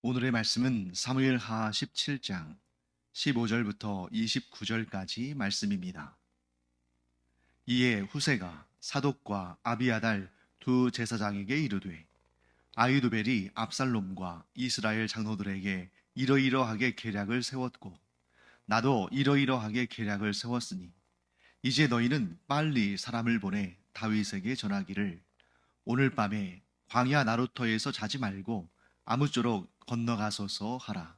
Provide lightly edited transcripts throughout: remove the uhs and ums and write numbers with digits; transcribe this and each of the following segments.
오늘의 말씀은 사무엘하 17장 15절부터 29절까지 말씀입니다. 이에 후세가 사독과 아비아달 두 제사장에게 이르되 아히도벨이 압살롬과 이스라엘 장로들에게 이러이러하게 계략을 세웠고 나도 이러이러하게 계략을 세웠으니 이제 너희는 빨리 사람을 보내 다윗에게 전하기를 오늘 밤에 광야 나루터에서 자지 말고 아무쪼록 건너가소서 하라.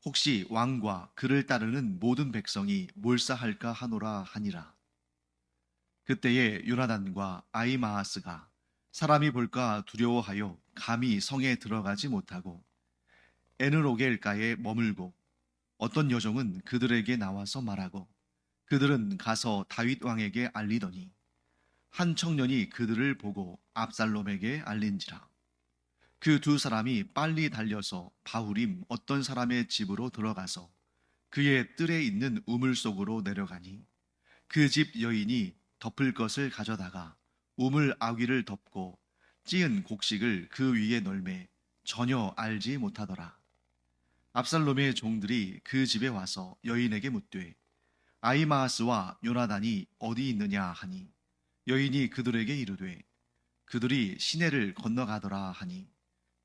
혹시 왕과 그를 따르는 모든 백성이 몰사할까 하노라 하니라. 그때에 요나단과 아히마아스가 사람이 볼까 두려워하여 감히 성에 들어가지 못하고 에느로겔가에 머물고 어떤 여종은 그들에게 나와서 말하고 그들은 가서 다윗 왕에게 알리더니 한 청년이 그들을 보고 압살롬에게 알린지라. 그 두 사람이 빨리 달려서 바후림 어떤 사람의 집으로 들어가서 그의 뜰에 있는 우물 속으로 내려가니 그 집 여인이 덮을 것을 가져다가 우물 아귀를 덮고 찌은 곡식을 그 위에 널매 전혀 알지 못하더라. 압살롬의 종들이 그 집에 와서 여인에게 묻되 아히마아스와 요나단이 어디 있느냐 하니 여인이 그들에게 이르되 그들이 시내를 건너가더라 하니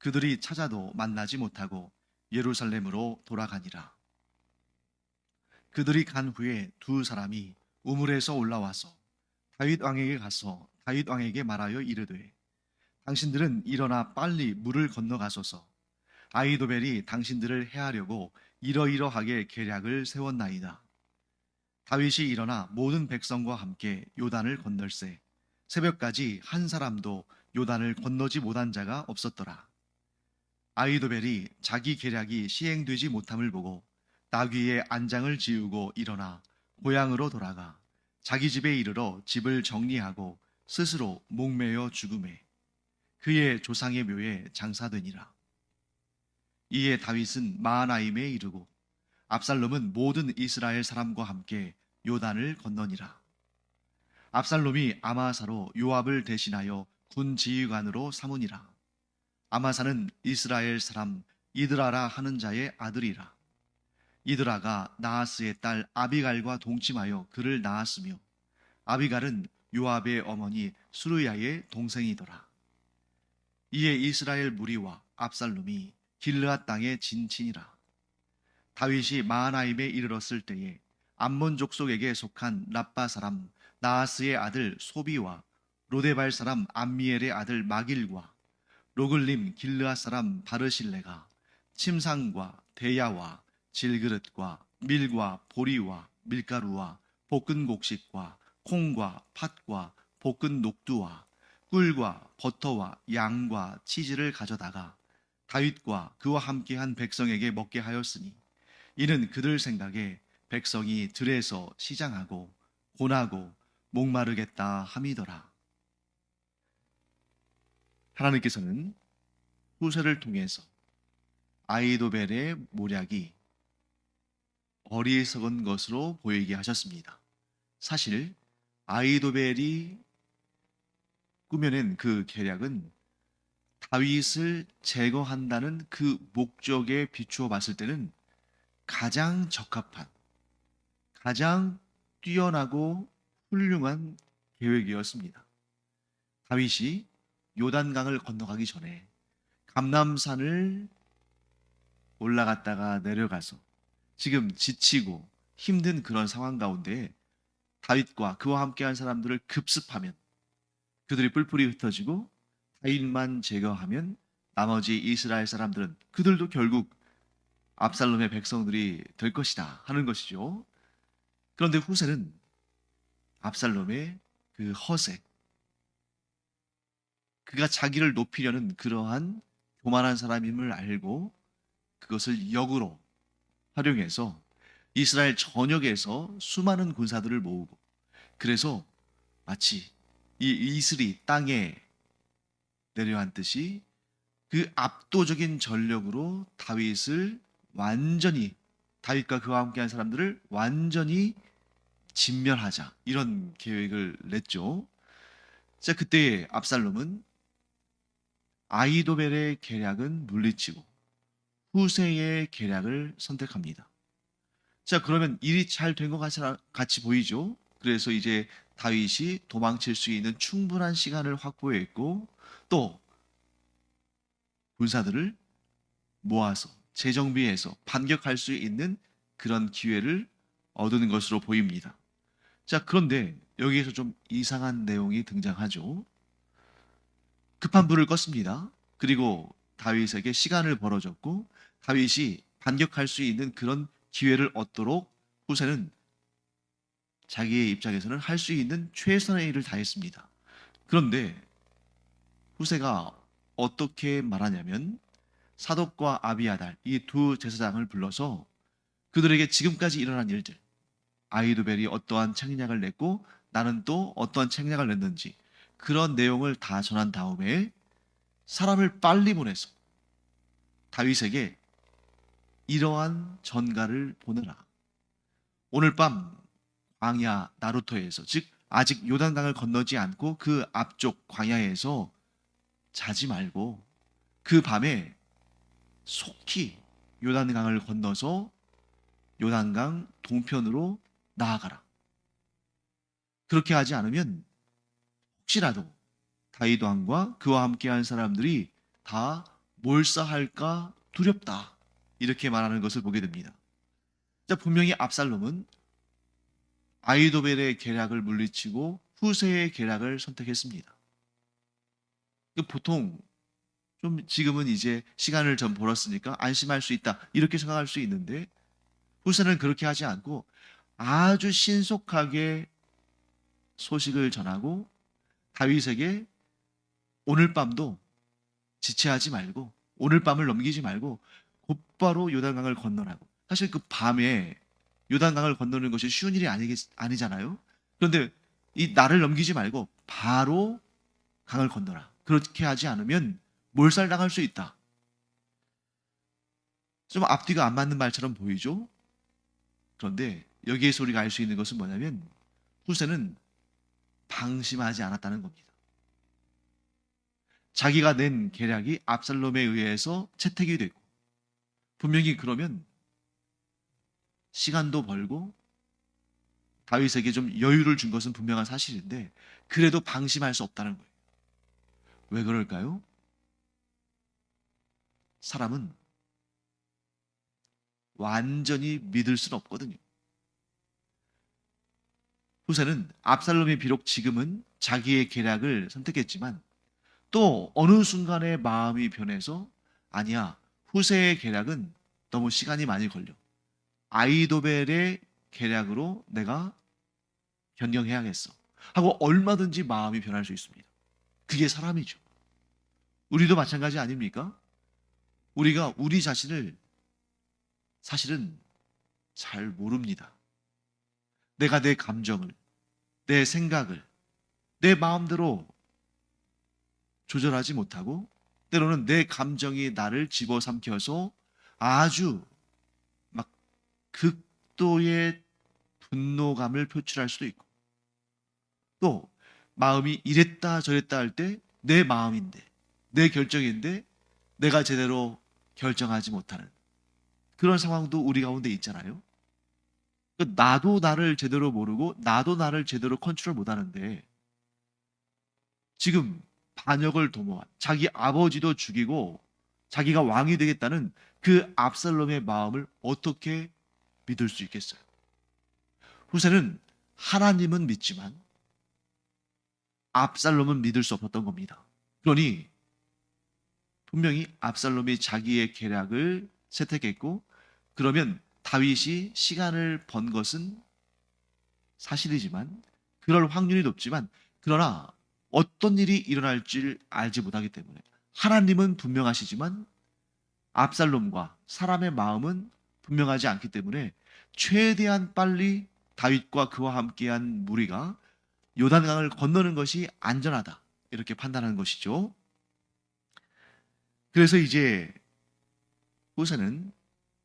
그들이 찾아도 만나지 못하고 예루살렘으로 돌아가니라. 그들이 간 후에 두 사람이 우물에서 올라와서 다윗 왕에게 가서 다윗 왕에게 말하여 이르되 당신들은 일어나 빨리 물을 건너가소서. 아히도벨이 당신들을 해하려고 이러이러하게 계략을 세웠나이다. 다윗이 일어나 모든 백성과 함께 요단을 건널세 새벽까지 한 사람도 요단을 건너지 못한 자가 없었더라. 아히도벨이 자기 계략이 시행되지 못함을 보고 나귀의 안장을 지우고 일어나 고향으로 돌아가 자기 집에 이르러 집을 정리하고 스스로 목매어 죽음에 그의 조상의 묘에 장사되니라. 이에 다윗은 마하나임에 이르고 압살롬은 모든 이스라엘 사람과 함께 요단을 건너니라. 압살롬이 아마사로 요압을 대신하여 군 지휘관으로 삼으니라. 아마사는 이스라엘 사람 이드라라 하는 자의 아들이라. 이드라가 나하스의 딸 아비갈과 동침하여 그를 낳았으며 아비갈은 요압의 어머니 수르야의 동생이더라. 이에 이스라엘 무리와 압살롬이 길르앗 땅에 진친이라. 다윗이 마하나임에 이르렀을 때에 암몬 족속에게 속한 랍바 사람 나하스의 아들 소비와 로데발 사람 암미엘의 아들 마길과 로글림 길르앗 사람 바르실레가 침상과 대야와 질그릇과 밀과 보리와 밀가루와 볶은 곡식과 콩과 팥과 볶은 녹두와 꿀과 버터와 양과 치즈를 가져다가 다윗과 그와 함께한 백성에게 먹게 하였으니 이는 그들 생각에 백성이 들에서 시장하고 고나고 목마르겠다 함이더라. 하나님께서는 후세를 통해서 아히도벨의 모략이 어리석은 것으로 보이게 하셨습니다. 사실 아히도벨이 꾸며낸 그 계략은 다윗을 제거한다는 그 목적에 비추어 봤을 때는 가장 적합한, 가장 뛰어나고 훌륭한 계획이었습니다. 다윗이 요단강을 건너가기 전에 감람산을 올라갔다가 내려가서 지금 지치고 힘든 그런 상황 가운데 다윗과 그와 함께한 사람들을 급습하면 그들이 뿔뿔이 흩어지고 다윗만 제거하면 나머지 이스라엘 사람들은 그들도 결국 압살롬의 백성들이 될 것이다 하는 것이죠. 그런데 후세는 압살롬의 그 허세, 그가 자기를 높이려는 그러한 교만한 사람임을 알고 그것을 역으로 활용해서 이스라엘 전역에서 수많은 군사들을 모으고 그래서 마치 이 이슬이 땅에 내려앉듯이 그 압도적인 전력으로 다윗을 완전히 다윗과 그와 함께한 사람들을 완전히 진멸하자 이런 계획을 냈죠. 자, 그때 압살롬은 아히도벨의 계략은 물리치고 후세의 계략을 선택합니다. 자, 그러면 일이 잘 된 것 같이 보이죠? 그래서 이제 다윗이 도망칠 수 있는 충분한 시간을 확보했고, 또 군사들을 모아서 재정비해서 반격할 수 있는 그런 기회를 얻는 것으로 보입니다. 자, 그런데 여기에서 좀 이상한 내용이 등장하죠. 급한 불을 껐습니다. 그리고 다윗에게 시간을 벌어줬고, 다윗이 반격할 수 있는 그런 기회를 얻도록 후세는 자기의 입장에서는 할 수 있는 최선의 일을 다했습니다. 그런데 후세가 어떻게 말하냐면, 사독과 아비아달 이 두 제사장을 불러서 그들에게 지금까지 일어난 일들, 아히도벨이 어떠한 책략을 냈고 나는 또 어떠한 책략을 냈는지 그런 내용을 다 전한 다음에 사람을 빨리 보내서 다윗에게 이러한 전가를 보내라. 오늘 밤 광야 나루토에서, 즉 아직 요단강을 건너지 않고 그 앞쪽 광야에서 자지 말고 그 밤에 속히 요단강을 건너서 요단강 동편으로 나아가라. 그렇게 하지 않으면 혹시라도 다윗 왕과 그와 함께한 사람들이 다 몰사할까 두렵다. 이렇게 말하는 것을 보게 됩니다. 자, 분명히 압살롬은 아히도벨의 계략을 물리치고 후세의 계략을 선택했습니다. 보통 좀 지금은 이제 시간을 좀 벌었으니까 안심할 수 있다 이렇게 생각할 수 있는데, 후세는 그렇게 하지 않고 아주 신속하게 소식을 전하고 다윗에게 오늘 밤도 지체하지 말고 오늘 밤을 넘기지 말고 곧바로 요단강을 건너라고. 사실 그 밤에 요단강을 건너는 것이 쉬운 일이 아니잖아요. 그런데 이 날을 넘기지 말고 바로 강을 건너라. 그렇게 하지 않으면 몰살당할 수 있다. 좀 앞뒤가 안 맞는 말처럼 보이죠? 그런데 여기에서 우리가 알 수 있는 것은 뭐냐면 후세는 방심하지 않았다는 겁니다. 자기가 낸 계략이 압살롬에 의해서 채택이 되고, 분명히 그러면 시간도 벌고 다윗에게 좀 여유를 준 것은 분명한 사실인데, 그래도 방심할 수 없다는 거예요. 왜 그럴까요? 사람은 완전히 믿을 수는 없거든요. 후세는 압살롬이 비록 지금은 자기의 계략을 선택했지만 또 어느 순간에 마음이 변해서, 아니야, 후세의 계략은 너무 시간이 많이 걸려. 아히도벨의 계략으로 내가 변경해야겠어 하고 얼마든지 마음이 변할 수 있습니다. 그게 사람이죠. 우리도 마찬가지 아닙니까? 우리가 우리 자신을 사실은 잘 모릅니다. 내가 내 감정을, 내 생각을 내 마음대로 조절하지 못하고, 때로는 내 감정이 나를 집어삼켜서 아주 막 극도의 분노감을 표출할 수도 있고, 또 마음이 이랬다 저랬다 할 때 내 마음인데 내 결정인데 내가 제대로 결정하지 못하는 그런 상황도 우리 가운데 있잖아요. 나도 나를 제대로 모르고 나도 나를 제대로 컨트롤 못하는데, 지금 반역을 도모한 자기 아버지도 죽이고 자기가 왕이 되겠다는 그 압살롬의 마음을 어떻게 믿을 수 있겠어요? 후세는 하나님은 믿지만 압살롬은 믿을 수 없었던 겁니다. 그러니 분명히 압살롬이 자기의 계략을 채택했고, 그러면 다윗이 시간을 번 것은 사실이지만, 그럴 확률이 높지만, 그러나 어떤 일이 일어날지 알지 못하기 때문에 하나님은 분명하시지만 압살롬과 사람의 마음은 분명하지 않기 때문에 최대한 빨리 다윗과 그와 함께한 무리가 요단강을 건너는 것이 안전하다, 이렇게 판단하는 것이죠. 그래서 이제 후세는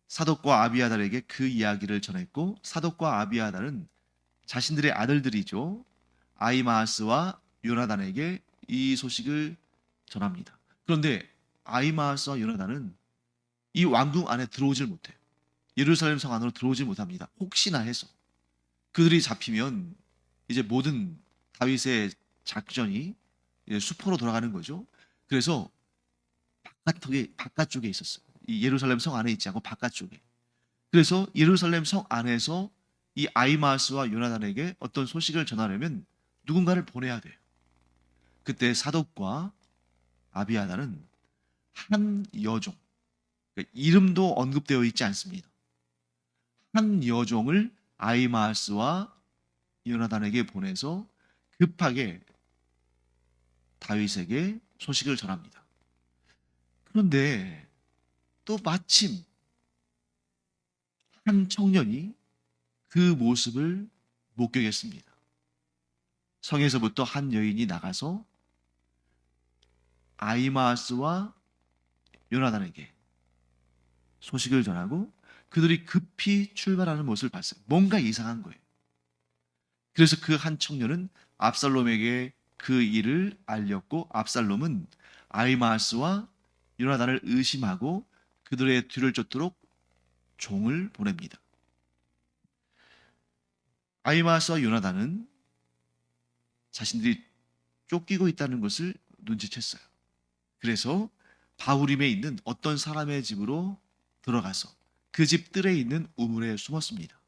사독과 아비아달에게 그 이야기를 전했고, 사독과 아비아달은 자신들의 아들들이죠. 아히마아스와 요나단에게 이 소식을 전합니다. 그런데 아히마아스와 요나단은 이 왕궁 안에 들어오질 못해요. 예루살렘 성 안으로 들어오질 못합니다. 혹시나 해서 그들이 잡히면 이제 모든 다윗의 작전이 이제 수포로 돌아가는 거죠. 그래서 바깥쪽에 있었어요. 이 예루살렘 성 안에 있지 않고 바깥쪽에. 그래서 예루살렘 성 안에서 이 아히마아스와 요나단에게 어떤 소식을 전하려면 누군가를 보내야 돼요. 그때 사독과 아비아달은 한 여종, 그러니까 이름도 언급되어 있지 않습니다. 한 여종을 아히마아스와 요나단에게 보내서 급하게 다윗에게 소식을 전합니다. 그런데 또 마침 한 청년이 그 모습을 목격했습니다. 성에서부터 한 여인이 나가서 아히마아스와 요나단에게 소식을 전하고 그들이 급히 출발하는 모습을 봤어요. 뭔가 이상한 거예요. 그래서 그 한 청년은 압살롬에게 그 일을 알렸고 압살롬은 아히마아스와 요나단을 의심하고 그들의 뒤를 쫓도록 종을 보냅니다. 아히마아스와 요나단은 자신들이 쫓기고 있다는 것을 눈치챘어요. 그래서 바후림에 있는 어떤 사람의 집으로 들어가서 그 집 뜰에 있는 우물에 숨었습니다.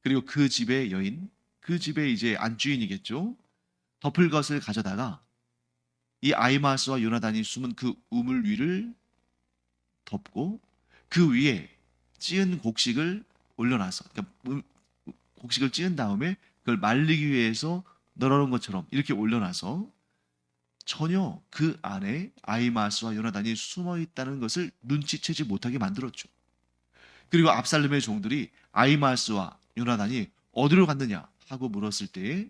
그리고 그 집의 여인, 그 집의 이제 안주인이겠죠. 덮을 것을 가져다가 이 아히마아스와 요나단이 숨은 그 우물 위를 덮고 그 위에 찌은 곡식을 올려놔서, 그러니까 곡식을 찌은 다음에 그걸 말리기 위해서 널어놓은 것처럼 이렇게 올려놔서 전혀 그 안에 아히마아스와 요나단이 숨어 있다는 것을 눈치채지 못하게 만들었죠. 그리고 압살롬의 종들이 아히마아스와 요나단이 어디로 갔느냐 하고 물었을 때에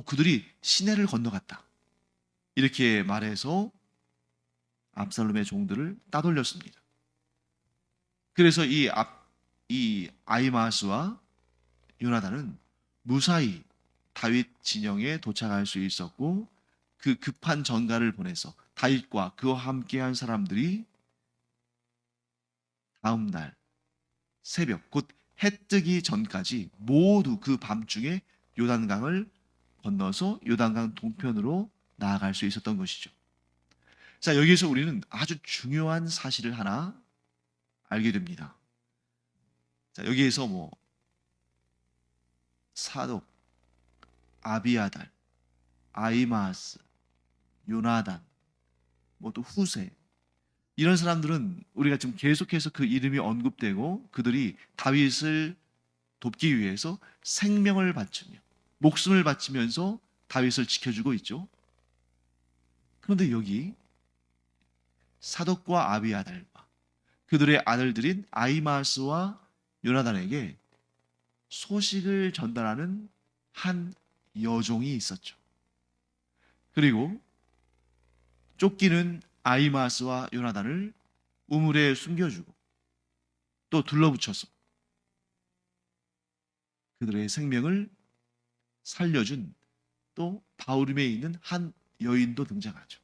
그들이 시내를 건너갔다. 이렇게 말해서 압살롬의 종들을 따돌렸습니다. 그래서 이 아히마아스와 요나단은 무사히 다윗 진영에 도착할 수 있었고 그 급한 전가를 보내서 다윗과 그와 함께한 사람들이 다음 날 새벽 곧 해 뜨기 전까지 모두 그 밤중에 요단강을 건너서 요단강 동편으로 나아갈 수 있었던 것이죠. 자, 여기에서 우리는 아주 중요한 사실을 하나 알게 됩니다. 자, 여기에서 사독, 아비아달, 아히마아스, 요나단, 또 후세, 이런 사람들은 우리가 지금 계속해서 그 이름이 언급되고 그들이 다윗을 돕기 위해서 생명을 바치며 목숨을 바치면서 다윗을 지켜주고 있죠. 그런데 여기 사독과 아비아달과 그들의 아들들인 아히마아스와 요나단에게 소식을 전달하는 한 여종이 있었죠. 그리고 쫓기는 아히마아스와 요나단을 우물에 숨겨주고 또 둘러붙여서 그들의 생명을 살려준 또 바후림에 있는 한 여인도 등장하죠.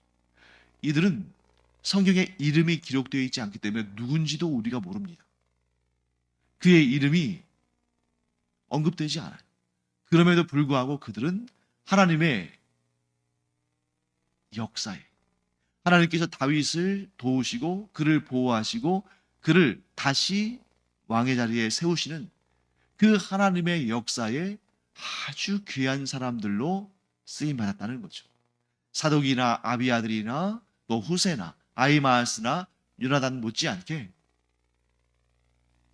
이들은 성경에 이름이 기록되어 있지 않기 때문에 누군지도 우리가 모릅니다. 그의 이름이 언급되지 않아요. 그럼에도 불구하고 그들은 하나님의 역사에 하나님께서 다윗을 도우시고 그를 보호하시고 그를 다시 왕의 자리에 세우시는 그 하나님의 역사에 아주 귀한 사람들로 쓰임 받았다는 거죠. 사독이나 아비아들이나 또 후세나 아히마아스나 요나단 못지않게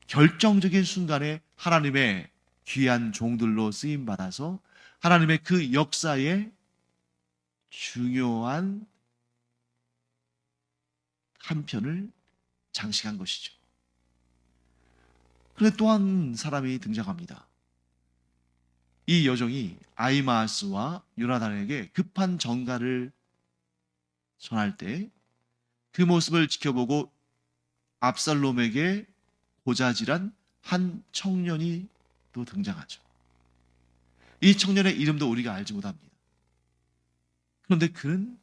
결정적인 순간에 하나님의 귀한 종들로 쓰임 받아서 하나님의 그 역사에 중요한 한 편을 장식한 것이죠. 그런데 또 한 사람이 등장합니다. 이 여종이 아히마아스와 요나단에게 급한 전가를 전할 때 그 모습을 지켜보고 압살롬에게 고자질한 한 청년이 또 등장하죠. 이 청년의 이름도 우리가 알지 못합니다. 그런데 그는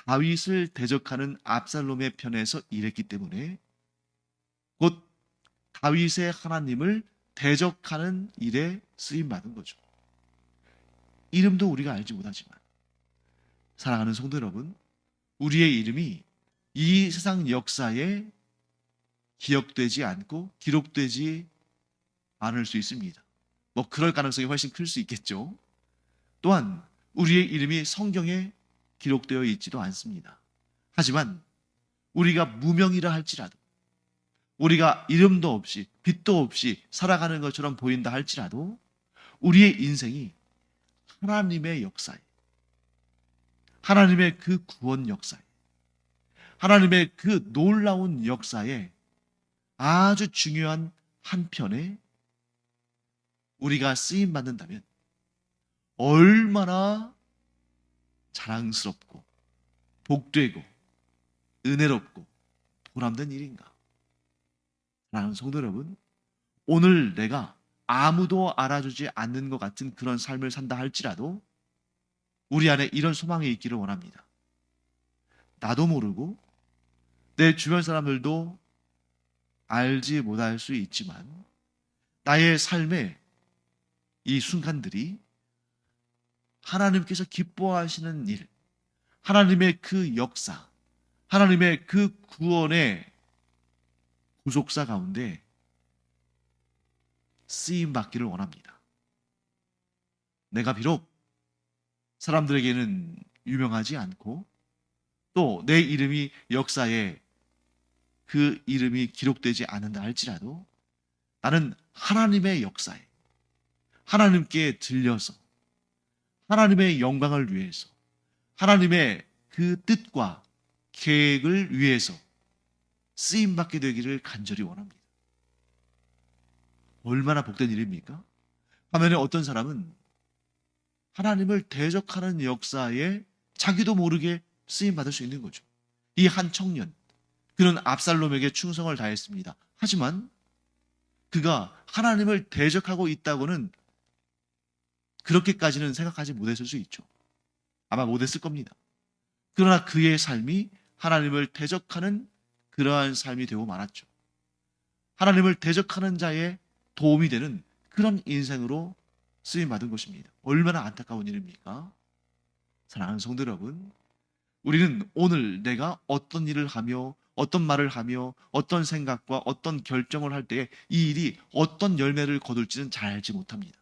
다윗을 대적하는 압살롬의 편에서 일했기 때문에 곧 다윗의 하나님을 대적하는 일에 쓰임 받은 거죠. 이름도 우리가 알지 못하지만 사랑하는 성도 여러분, 우리의 이름이 이 세상 역사에 기억되지 않고 기록되지 않을 수 있습니다. 뭐 그럴 가능성이 훨씬 클 수 있겠죠. 또한 우리의 이름이 성경에 기록되어 있지도 않습니다. 하지만 우리가 무명이라 할지라도, 우리가 이름도 없이 빛도 없이 살아가는 것처럼 보인다 할지라도 우리의 인생이 하나님의 역사에, 하나님의 그 구원 역사에, 하나님의 그 놀라운 역사에 아주 중요한 한편에 우리가 쓰임 받는다면 얼마나 자랑스럽고 복되고 은혜롭고 보람된 일인가. 사랑하는 성도 여러분, 오늘 내가 아무도 알아주지 않는 것 같은 그런 삶을 산다 할지라도 우리 안에 이런 소망이 있기를 원합니다. 나도 모르고 내 주변 사람들도 알지 못할 수 있지만 나의 삶의 이 순간들이 하나님께서 기뻐하시는 일, 하나님의 그 역사, 하나님의 그 구원의 구속사 가운데 쓰임 받기를 원합니다. 내가 비록 사람들에게는 유명하지 않고 또 내 이름이 역사에 그 이름이 기록되지 않는다 할지라도 나는 하나님의 역사에 하나님께 들려서 하나님의 영광을 위해서 하나님의 그 뜻과 계획을 위해서 쓰임받게 되기를 간절히 원합니다. 얼마나 복된 일입니까? 화면에 어떤 사람은 하나님을 대적하는 역사에 자기도 모르게 쓰임받을 수 있는 거죠. 이 한 청년, 그는 압살롬에게 충성을 다했습니다. 하지만 그가 하나님을 대적하고 있다고는 그렇게까지는 생각하지 못했을 수 있죠. 아마 못했을 겁니다. 그러나 그의 삶이 하나님을 대적하는 그러한 삶이 되고 말았죠. 하나님을 대적하는 자의 도움이 되는 그런 인생으로 쓰임받은 것입니다. 얼마나 안타까운 일입니까? 사랑하는 성도 여러분, 우리는 오늘 내가 어떤 일을 하며 어떤 말을 하며 어떤 생각과 어떤 결정을 할 때에 이 일이 어떤 열매를 거둘지는 잘 알지 못합니다.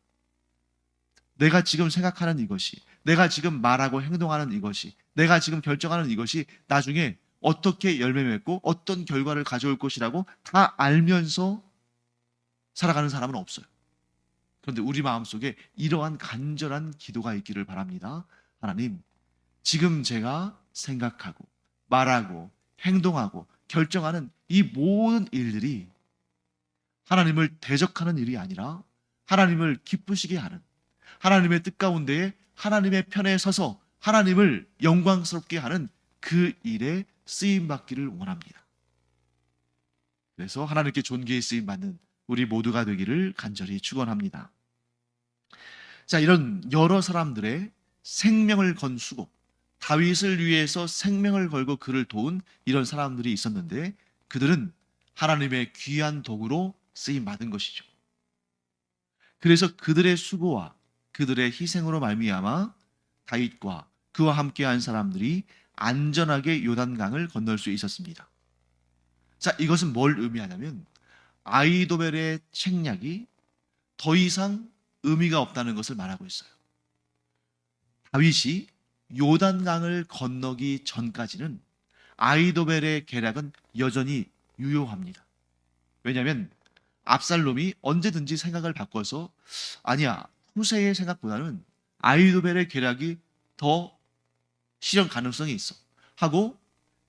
내가 지금 생각하는 이것이, 내가 지금 말하고 행동하는 이것이, 내가 지금 결정하는 이것이 나중에 어떻게 열매 맺고 어떤 결과를 가져올 것이라고 다 알면서 살아가는 사람은 없어요. 그런데 우리 마음속에 이러한 간절한 기도가 있기를 바랍니다. 하나님, 지금 제가 생각하고 말하고 행동하고 결정하는 이 모든 일들이 하나님을 대적하는 일이 아니라 하나님을 기쁘시게 하는, 하나님의 뜻 가운데에 하나님의 편에 서서 하나님을 영광스럽게 하는 그 일에 쓰임받기를 원합니다. 그래서 하나님께 존귀에 쓰임받는 우리 모두가 되기를 간절히 축원합니다. 자, 이런 여러 사람들의 생명을 건 수고, 다윗을 위해서 생명을 걸고 그를 도운 이런 사람들이 있었는데 그들은 하나님의 귀한 도구로 쓰임받은 것이죠. 그래서 그들의 수고와 그들의 희생으로 말미암아 다윗과 그와 함께한 사람들이 안전하게 요단강을 건널 수 있었습니다. 자, 이것은 뭘 의미하냐면 아히도벨의 책략이 더 이상 의미가 없다는 것을 말하고 있어요. 다윗이 요단강을 건너기 전까지는 아히도벨의 계략은 여전히 유효합니다. 왜냐하면 압살롬이 언제든지 생각을 바꿔서 아니야, 후세의 생각보다는 아히도벨의 계략이 더 실현 가능성이 있어 하고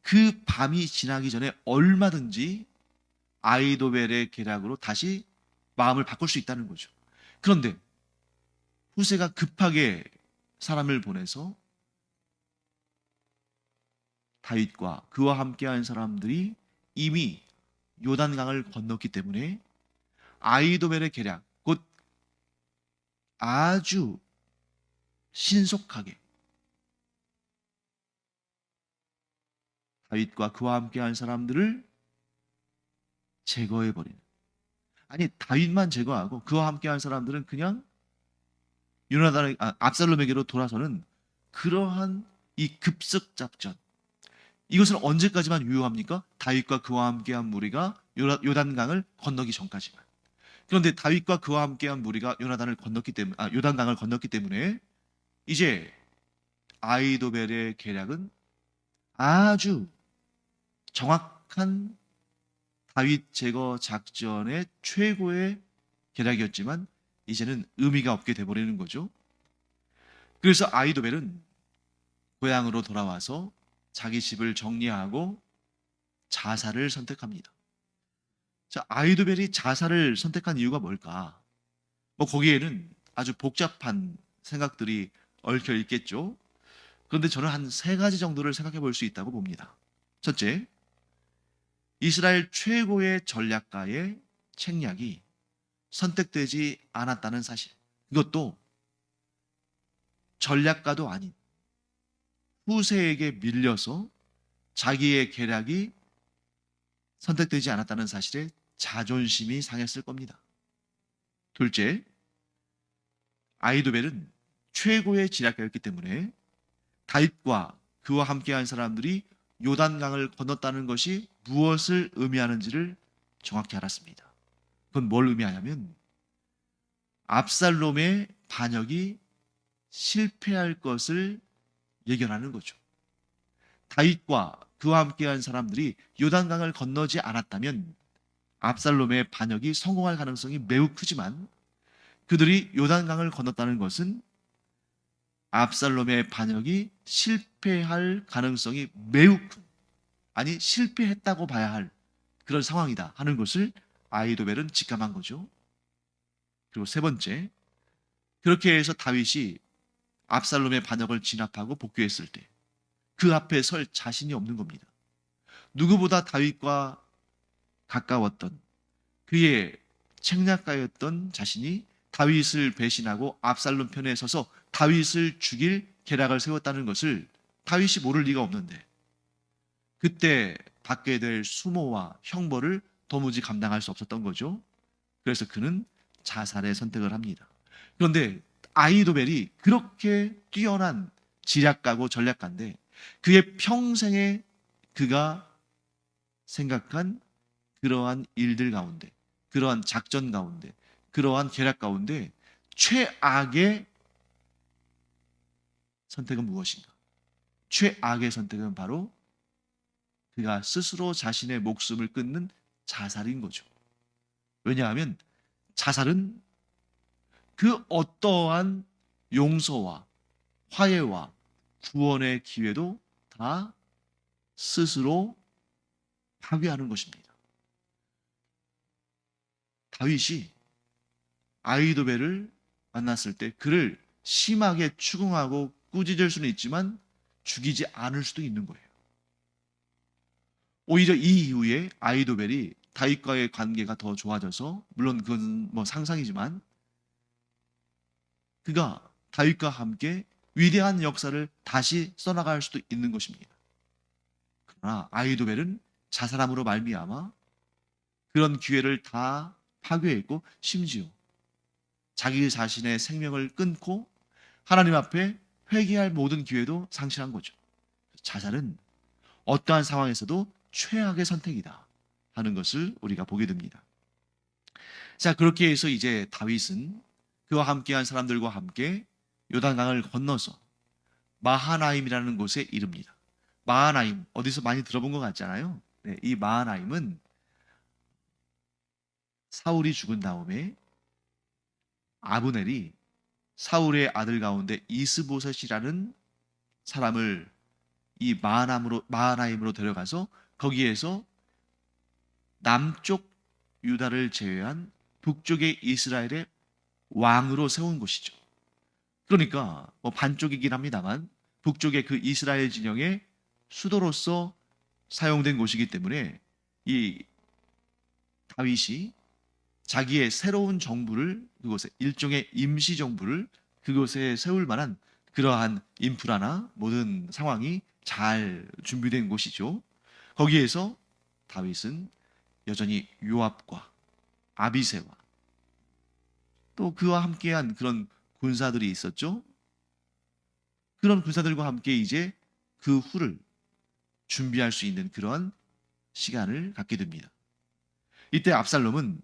그 밤이 지나기 전에 얼마든지 아히도벨의 계략으로 다시 마음을 바꿀 수 있다는 거죠. 그런데 후세가 급하게 사람을 보내서 다윗과 그와 함께한 사람들이 이미 요단강을 건넜기 때문에 아히도벨의 계략, 곧 아주 신속하게 다윗과 그와 함께한 사람들을 제거해 버리는. 아니 다윗만 제거하고 그와 함께한 사람들은 그냥 압살롬에게로 돌아서는 그러한 이 급습 작전. 이것은 언제까지만 유효합니까? 다윗과 그와 함께한 무리가 요단강을 건너기 전까지만. 그런데 다윗과 그와 함께한 무리가 요단강을 건넜기 때문에 이제 아이도벨의 계략은 아주 정확한 다윗 제거 작전의 최고의 계략이었지만 이제는 의미가 없게 돼버리는 거죠. 그래서 아이도벨은 고향으로 돌아와서 자기 집을 정리하고 자살을 선택합니다. 자, 아이도벨이 자살을 선택한 이유가 뭘까? 뭐 거기에는 아주 복잡한 생각들이 얽혀 있겠죠. 그런데 저는 한 세 가지 정도를 생각해 볼 수 있다고 봅니다. 첫째, 이스라엘 최고의 전략가의 책략이 선택되지 않았다는 사실. 이것도 전략가도 아닌 후세에게 밀려서 자기의 계략이 선택되지 않았다는 사실에 자존심이 상했을 겁니다. 둘째, 아이도벨은 최고의 지략가였기 때문에 다윗과 그와 함께한 사람들이 요단강을 건넜다는 것이 무엇을 의미하는지를 정확히 알았습니다. 그건 뭘 의미하냐면 압살롬의 반역이 실패할 것을 예견하는 거죠. 다윗과 그와 함께한 사람들이 요단강을 건너지 않았다면 압살롬의 반역이 성공할 가능성이 매우 크지만 그들이 요단강을 건넜다는 것은 압살롬의 반역이 실패할 가능성이 매우 큰, 아니 실패했다고 봐야 할 그런 상황이다 하는 것을 아이도벨은 직감한 거죠. 그리고 세 번째, 그렇게 해서 다윗이 압살롬의 반역을 진압하고 복귀했을 때 그 앞에 설 자신이 없는 겁니다. 누구보다 다윗과 가까웠던 그의 책략가였던 자신이 다윗을 배신하고 압살롬 편에 서서 다윗을 죽일 계략을 세웠다는 것을 다윗이 모를 리가 없는데 그때 받게 될 수모와 형벌을 도무지 감당할 수 없었던 거죠. 그래서 그는 자살의 선택을 합니다. 그런데 아이도벨이 그렇게 뛰어난 지략가고 전략가인데 그의 평생에 그가 생각한 그러한 일들 가운데, 그러한 작전 가운데, 그러한 계략 가운데 최악의 선택은 무엇인가? 최악의 선택은 바로 그가 스스로 자신의 목숨을 끊는 자살인 거죠. 왜냐하면 자살은 그 어떠한 용서와 화해와 구원의 기회도 다 스스로 파괴하는 것입니다. 다윗이 아이도벨을 만났을 때 그를 심하게 추궁하고 꾸짖을 수는 있지만 죽이지 않을 수도 있는 거예요. 오히려 이 이후에 아이도벨이 다윗과의 관계가 더 좋아져서 물론 그건 뭐 상상이지만 그가 다윗과 함께 위대한 역사를 다시 써나갈 수도 있는 것입니다. 그러나 아이도벨은 자살함으로 말미암아 그런 기회를 다 파괴했고 심지어 자기 자신의 생명을 끊고 하나님 앞에 회개할 모든 기회도 상실한 거죠. 자살은 어떠한 상황에서도 최악의 선택이다 하는 것을 우리가 보게 됩니다. 자, 그렇게 해서 이제 다윗은 그와 함께한 사람들과 함께 요단강을 건너서 마하나임이라는 곳에 이릅니다. 마하나임, 어디서 많이 들어본 것 같잖아요. 네, 이 마하나임은 사울이 죽은 다음에 아브넬이 사울의 아들 가운데 이스보셋이라는 사람을 이 마하나임으로 데려가서 거기에서 남쪽 유다를 제외한 북쪽의 이스라엘의 왕으로 세운 곳이죠. 그러니까 뭐 반쪽이긴 합니다만 북쪽의 그 이스라엘 진영의 수도로서 사용된 곳이기 때문에 이 다윗이 자기의 새로운 정부를 그곳에 일종의 임시 정부를 그곳에 세울 만한 그러한 인프라나 모든 상황이 잘 준비된 곳이죠. 거기에서 다윗은 여전히 요압과 아비새와 또 그와 함께한 그런 군사들이 있었죠. 그런 군사들과 함께 이제 그 후를 준비할 수 있는 그런 시간을 갖게 됩니다. 이때 압살롬은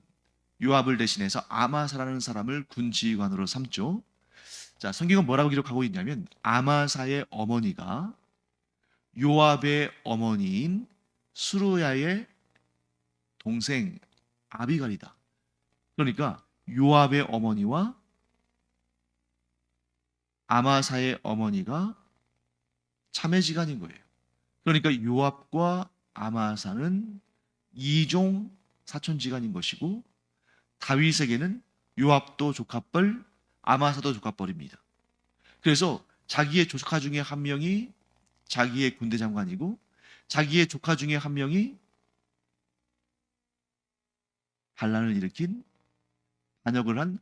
요압을 대신해서 아마사라는 사람을 군 지휘관으로 삼죠. 자, 성경은 뭐라고 기록하고 있냐면 아마사의 어머니가 요압의 어머니인 수루야의 동생 아비갈이다. 그러니까 요압의 어머니와 아마사의 어머니가 참매지간인 거예요. 그러니까 요압과 아마사는 이종 사촌지간인 것이고 다윗에게는 요압도 조카뻘, 아마사도 조카뻘입니다. 그래서 자기의 조카 중에 한 명이 자기의 군대 장관이고 자기의 조카 중에 한 명이 반란을 일으킨 반역을 한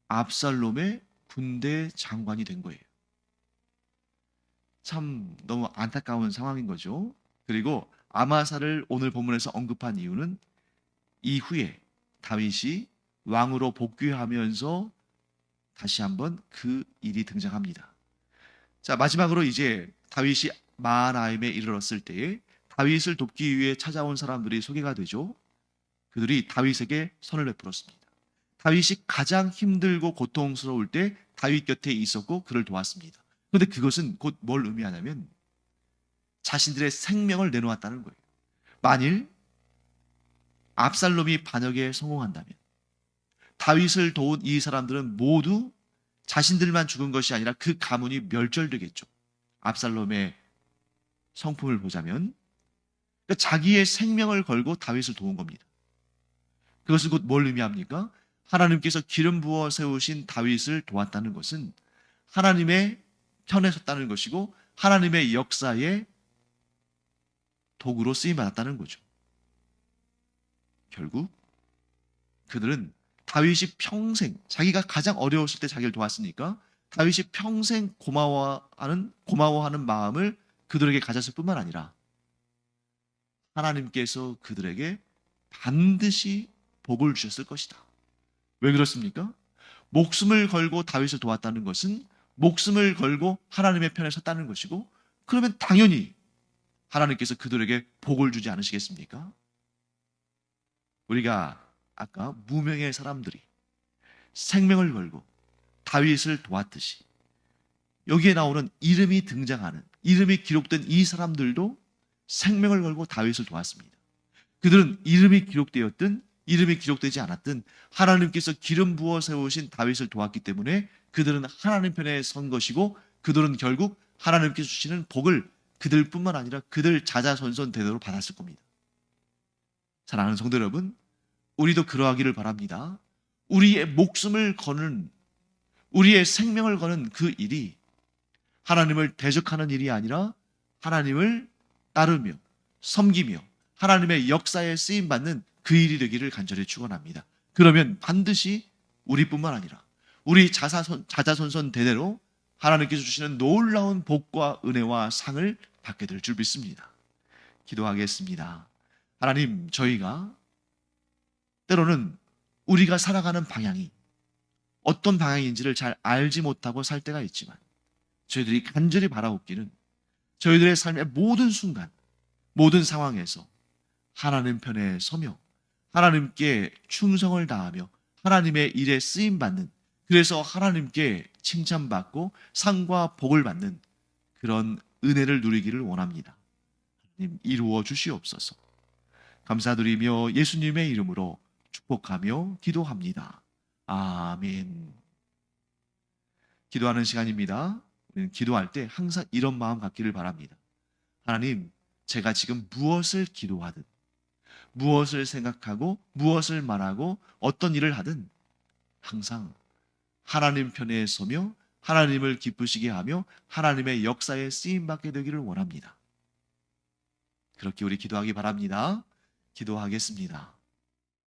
압살롬의 군대 장관이 된 거예요. 참 너무 안타까운 상황인 거죠. 그리고 아마사를 오늘 본문에서 언급한 이유는 이후에 다윗이 왕으로 복귀하면서 다시 한번 그 일이 등장합니다. 자, 마지막으로 이제 다윗이 마하나임에 이르렀을 때에 다윗을 돕기 위해 찾아온 사람들이 소개가 되죠. 그들이 다윗에게 선을 베풀었습니다. 다윗이 가장 힘들고 고통스러울 때 다윗 곁에 있었고 그를 도왔습니다. 그런데 그것은 곧 뭘 의미하냐면 자신들의 생명을 내놓았다는 거예요. 만일 압살롬이 반역에 성공한다면 다윗을 도운 이 사람들은 모두 자신들만 죽은 것이 아니라 그 가문이 멸절되겠죠. 압살롬의 성품을 보자면 그러니까 자기의 생명을 걸고 다윗을 도운 겁니다. 그것은 곧 뭘 의미합니까? 하나님께서 기름 부어 세우신 다윗을 도왔다는 것은 하나님의 편에 섰다는 것이고 하나님의 역사에 도구로 쓰임받았다는 거죠. 결국 그들은 다윗이 평생 자기가 가장 어려웠을 때 자기를 도왔으니까 다윗이 평생 고마워하는 마음을 그들에게 가졌을 뿐만 아니라 하나님께서 그들에게 반드시 복을 주셨을 것이다. 왜 그렇습니까? 목숨을 걸고 다윗을 도왔다는 것은 목숨을 걸고 하나님의 편에 섰다는 것이고 그러면 당연히 하나님께서 그들에게 복을 주지 않으시겠습니까? 우리가 아까 무명의 사람들이 생명을 걸고 다윗을 도왔듯이 여기에 나오는 이름이 등장하는 이름이 기록된 이 사람들도 생명을 걸고 다윗을 도왔습니다. 그들은 이름이 기록되었든 이름이 기록되지 않았든 하나님께서 기름 부어 세우신 다윗을 도왔기 때문에 그들은 하나님 편에 선 것이고 그들은 결국 하나님께서 주시는 복을 그들뿐만 아니라 그들 자자손손 대대로 받았을 겁니다. 사랑하는 성도 여러분, 우리도 그러하기를 바랍니다. 우리의 목숨을 거는 우리의 생명을 거는 그 일이 하나님을 대적하는 일이 아니라 하나님을 따르며 섬기며 하나님의 역사에 쓰임받는 그 일이 되기를 간절히 축원합니다. 그러면 반드시 우리뿐만 아니라 우리 자자손손 대대로 하나님께서 주시는 놀라운 복과 은혜와 상을 받게 될 줄 믿습니다. 기도하겠습니다. 하나님, 저희가 때로는 우리가 살아가는 방향이 어떤 방향인지를 잘 알지 못하고 살 때가 있지만 저희들이 간절히 바라옵기는 저희들의 삶의 모든 순간, 모든 상황에서 하나님 편에 서며 하나님께 충성을 다하며 하나님의 일에 쓰임받는, 그래서 하나님께 칭찬받고 상과 복을 받는 그런 은혜를 누리기를 원합니다. 하나님, 이루어 주시옵소서. 감사드리며 예수님의 이름으로 축복하며 기도합니다. 아멘. 기도하는 시간입니다. 우리는 기도할 때 항상 이런 마음 갖기를 바랍니다. 하나님, 제가 지금 무엇을 기도하든 무엇을 생각하고 무엇을 말하고 어떤 일을 하든 항상 하나님 편에 서며 하나님을 기쁘시게 하며 하나님의 역사에 쓰임받게 되기를 원합니다. 그렇게 우리 기도하기 바랍니다. 기도하겠습니다.